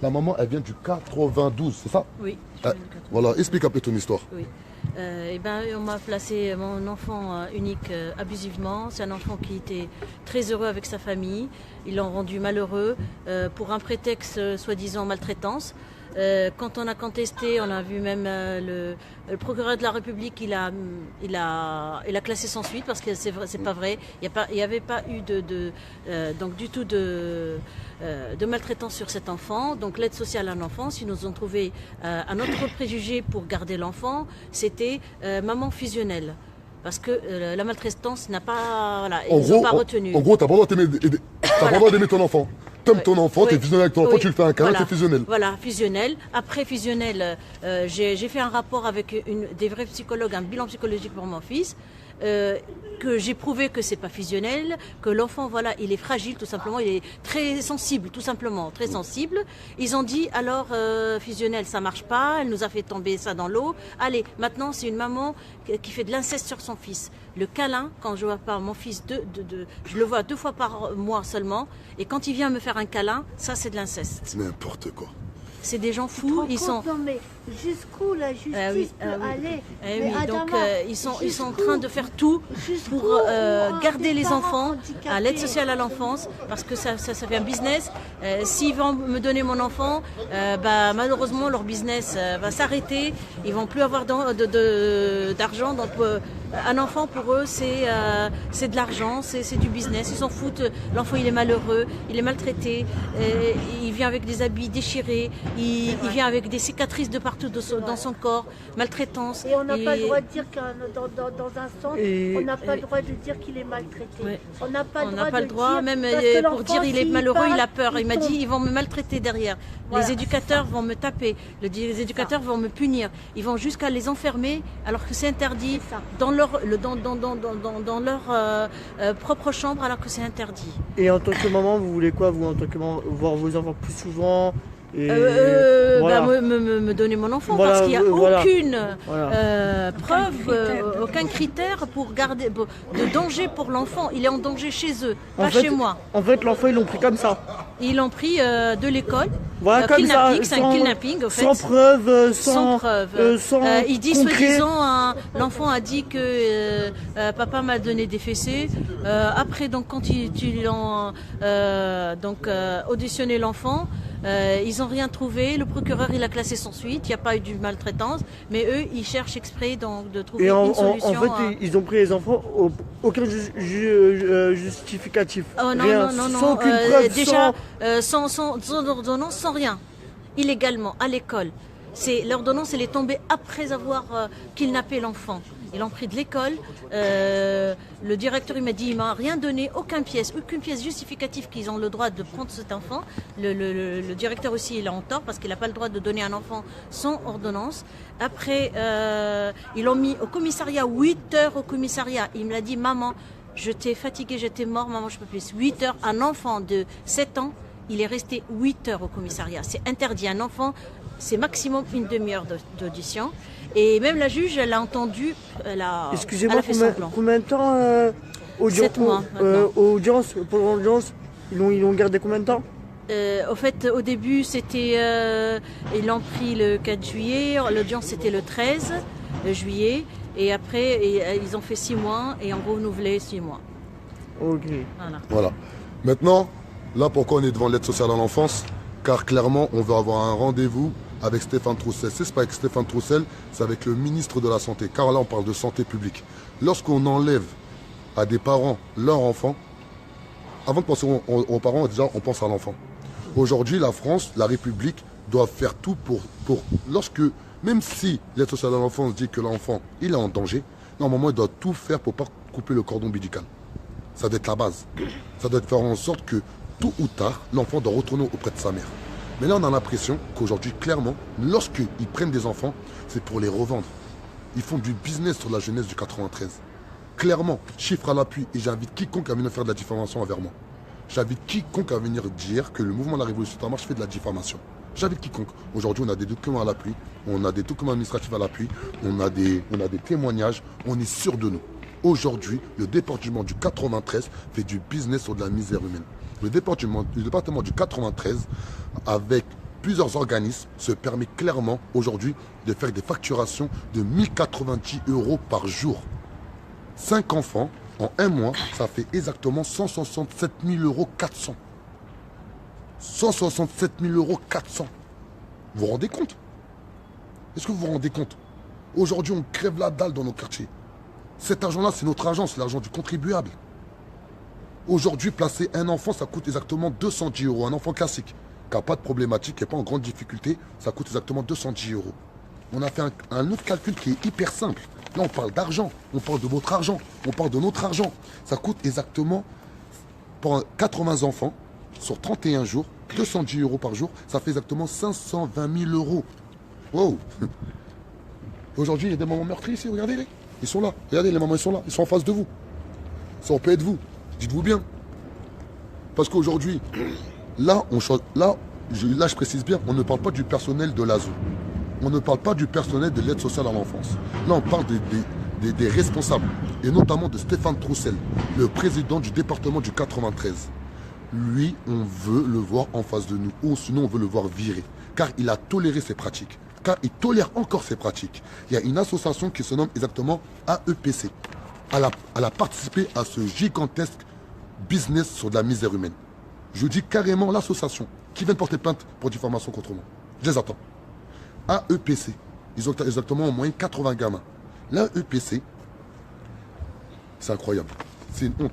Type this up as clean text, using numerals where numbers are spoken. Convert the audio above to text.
La maman, elle vient du 92, c'est ça? Oui. Voilà, explique un peu ton histoire. Oui. On m'a placé mon enfant unique abusivement. C'est un enfant qui était très heureux avec sa famille. Ils l'ont rendu malheureux pour un prétexte soi-disant maltraitance. Quand on a contesté, on a vu même le procureur de la République, il a classé sans suite parce que c'est pas vrai. Il n'y avait pas eu donc du tout de maltraitance sur cet enfant. Donc l'aide sociale à l'enfance, ils nous ont trouvé un autre préjugé pour garder l'enfant, c'était maman fusionnelle. Parce que la maltraitance n'a pas, voilà, ils n'ont pas retenu. En gros, t'as pas le droit d'aimer ton enfant. T'aimes ton enfant, t'es fusionnel avec ton enfant, tu lui fais un câlin, c'est fusionnel. Voilà, fusionnel. Après fusionnel, j'ai fait un rapport avec des vrais psychologues, un bilan psychologique pour mon fils, que j'ai prouvé que c'est pas fusionnel, que l'enfant, voilà, il est fragile tout simplement, il est très sensible tout simplement, très sensible. Ils ont dit alors fusionnel, ça marche pas, elle nous a fait tomber ça dans l'eau. Allez, maintenant c'est une maman qui fait de l'inceste sur son fils. Le câlin, quand je vois pas mon fils, je le vois 2 fois par mois seulement, et quand il vient me faire un câlin, ça c'est de l'inceste. C'est n'importe quoi. C'est des gens fous, ils sont. Non mais jusqu'où la justice peut aller? Donc ils sont en train de faire tout pour garder les enfants à l'aide sociale à l'enfance, parce que ça fait un business. S'ils vont me donner mon enfant, malheureusement leur business va s'arrêter. Ils vont plus avoir d'argent. Donc un enfant pour eux c'est de l'argent, c'est du business. Ils s'en foutent. L'enfant il est malheureux, il est maltraité, il vient avec des habits déchirés, il vient avec des cicatrices de partout dans son corps, maltraitance. Et on n'a pas le droit de dire dans un sens, on n'a pas le droit de dire qu'il est maltraité. Ouais. On n'a pas le droit, même pour dire il est malheureux, il a peur. Il m'a dit ils vont me maltraiter derrière. Voilà. Les éducateurs vont me taper, les éducateurs vont me punir. Ils vont jusqu'à les enfermer alors que c'est interdit dans leur propre chambre alors que c'est interdit. Et en tant que maman, vous voulez quoi, vous, en tant que maman, voir vos enfants plus souvent? Et me donner mon enfant, voilà, parce qu'il n'y a aucune preuve, aucun critère pour garder de danger pour l'enfant. Il est en danger chez eux, pas fait, chez moi. En fait, l'enfant, ils l'ont pris comme ça. Ils l'ont pris de l'école. Voilà, comme kidnapping, ça, c'est un kidnapping, au fait. Sans preuve, sans preuve. Il dit concret. soi-disant, l'enfant a dit que papa m'a donné des fessées. Après, donc, quand ils ont auditionné l'enfant, ils n'ont rien trouvé. Le procureur, il a classé sans suite. Il n'y a pas eu de maltraitance. Mais eux, ils cherchent exprès de trouver une solution. En fait, ils ont pris les enfants, aucun justificatif. Oh, non, rien, non, sans aucune preuve. déjà, sans ordonnance, sans rien. Illégalement, à l'école. L'ordonnance, elle est tombée après avoir kidnappé l'enfant. Ils l'ont pris de l'école. Le directeur, il m'a dit, il m'a rien donné, aucune pièce justificative qu'ils ont le droit de prendre cet enfant. Le directeur aussi, il est en tort parce qu'il n'a pas le droit de donner un enfant sans ordonnance. Après, ils l'ont mis au commissariat, 8 heures au commissariat. Il me l'a dit, maman, j'étais fatiguée, j'étais mort, maman, je peux plus. 8 heures, un enfant de 7 ans, il est resté 8 heures au commissariat. C'est interdit. Un enfant, c'est maximum une demi-heure d'audition. Et même la juge, elle a entendu, Excusez-moi, elle a fait semblant. combien de temps 7 mois, audience, pendant l'audience, ils l'ont gardé combien de temps? Au fait, au début, ils l'ont pris le 4 juillet, l'audience c'était le 13 juillet, et après, ils ont fait 6 mois, et en renouvelé 6 mois. Ok. Voilà. Maintenant, là, pourquoi on est devant l'aide sociale à l'enfance? Car clairement, on veut avoir un rendez-vous avec Stéphane Troussel. C'est pas avec Stéphane Troussel, c'est avec le ministre de la Santé. Car là, on parle de santé publique. Lorsqu'on enlève à des parents leur enfant, avant de penser aux parents, déjà, on pense à l'enfant. Aujourd'hui, la France, la République, doit faire tout pour même si l'aide sociale à l'enfance dit que l'enfant, il est en danger, normalement, il doit tout faire pour pas couper le cordon ombilical. Ça doit être la base. Ça doit faire en sorte que, tôt ou tard, l'enfant doit retourner auprès de sa mère. Mais là, on a l'impression qu'aujourd'hui, clairement, lorsqu'ils prennent des enfants, c'est pour les revendre. Ils font du business sur la jeunesse du 93. Clairement, chiffre à l'appui, et j'invite quiconque à venir faire de la diffamation envers moi. J'invite quiconque à venir dire que le mouvement de la Révolution en marche fait de la diffamation. J'invite quiconque. Aujourd'hui, on a des documents à l'appui, on a des documents administratifs à l'appui, on a des témoignages, on est sûr de nous. Aujourd'hui, le département du 93 fait du business sur de la misère humaine. Le département du 93, avec plusieurs organismes se permettent clairement aujourd'hui de faire des facturations de 1090 € par jour. 5 enfants, en un mois, ça fait exactement 167 400 €. 167 400 €. Vous vous rendez compte? Est-ce que vous vous rendez compte? Aujourd'hui, on crève la dalle dans nos quartiers. Cet argent-là, c'est notre argent, c'est l'argent du contribuable. Aujourd'hui, placer un enfant, ça coûte exactement 210 €. Un enfant classique, qui n'a pas de problématique, qui n'est pas en grande difficulté, ça coûte exactement 210 €. On a fait un autre calcul qui est hyper simple. Là, on parle d'argent, on parle de votre argent, on parle de notre argent. Ça coûte exactement, pour 80 enfants, sur 31 jours, 210 € par jour, ça fait exactement 520 000 €. Wow. Aujourd'hui, il y a des mamans meurtries ici, regardez-les. Ils sont là. Regardez, les mamans, ils sont là. Ils sont en face de vous. Ça, on peut être vous. Dites-vous bien. Parce qu'aujourd'hui, là, je précise bien, on ne parle pas du personnel de l'ASO. On ne parle pas du personnel de l'aide sociale à l'enfance. Là, on parle des responsables. Et notamment de Stéphane Troussel, le président du département du 93. Lui, on veut le voir en face de nous. Ou sinon, on veut le voir virer. Car il a toléré ces pratiques. Car il tolère encore ces pratiques. Il y a une association qui se nomme exactement AEPC. Elle a participé à ce gigantesque business sur de la misère humaine. Je dis carrément l'association qui vient de porter plainte pour diffamation contre moi. Je les attends. AEPC. Ils ont exactement en moyenne 80 gamins. L'AEPC, c'est incroyable. C'est une honte.